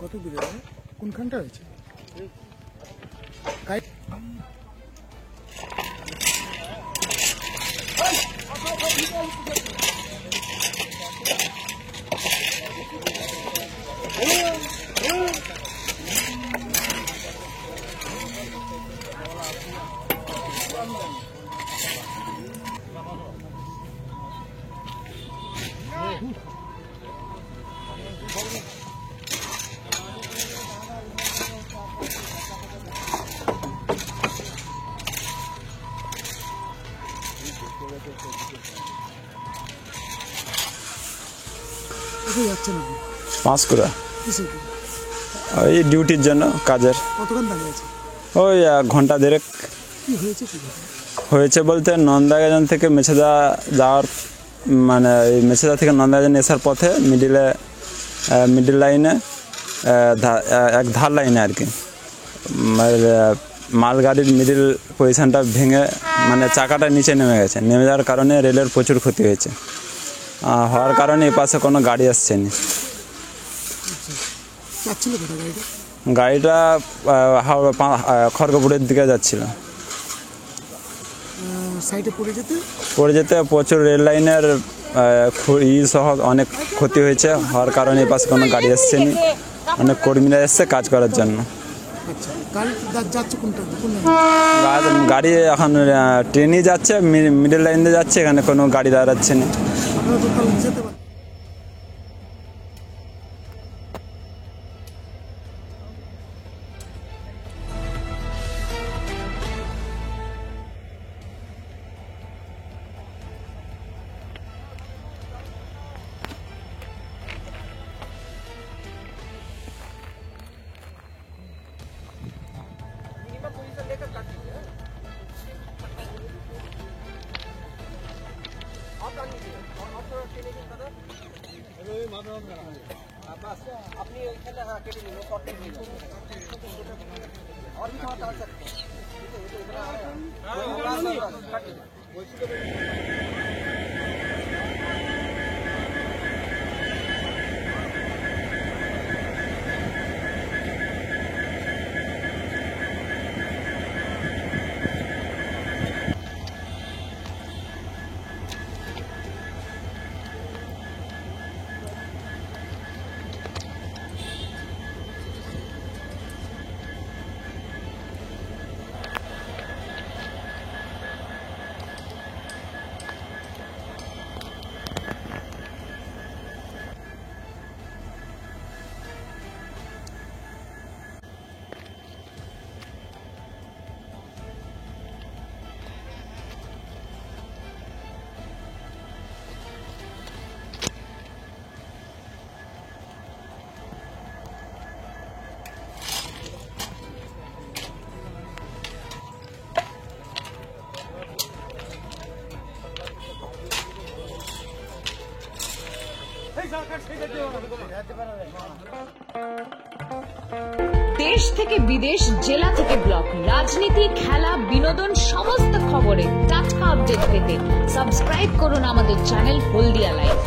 কত দূরে কোনখানটা হয়েছে? পাঁশকুড়া ওই ডিউটির জন্য কাজের। ওই ঘন্টা দেড়েক হয়েছে বলতে নন্দাগাজন থেকে মেছেদা যাওয়ার মানে মেছেদা থেকে নন্দাগাজন আসার পথে মিডিল লাইনে এক ধার লাইনে আর কি মালগাড়ির মিডিল পজিশনটা ভেঙে মানে চাকাটা নিচে নেমে গেছে। নেমে যাওয়ার কারণে রেলের প্রচুর ক্ষতি হয়েছে। হওয়ার কারণে এ পাশে কোনো গাড়ি আসছে না। গাড়িটা খড়গপুরের দিকে যাচ্ছিল। পড়ে যেতে প্রচুর রেল লাইনের সহ অনেক ক্ষতি হয়েছে। হওয়ার কারণে এ পাশে কোনো গাড়ি আসছে না। অনেক কর্মীরা এসছে কাজ করার জন্য। গাড়ি এখন ট্রেনই যাচ্ছে, মিডল লাইন দিয়ে যাচ্ছে, এখানে কোনো গাড়ি দাঁড়াচ্ছে না। अपनी केटे लीजिए और भी थोड़ा डाल सकते हैं। দেশ থেকে বিদেশ, জেলা থেকে ব্লক, রাজনীতি, খেলা, বিনোদন সমস্ত খবরে টাটকা আপডেট পেতে সাবস্ক্রাইব করুন আমাদের চ্যানেল হলদিয়া লাইভ।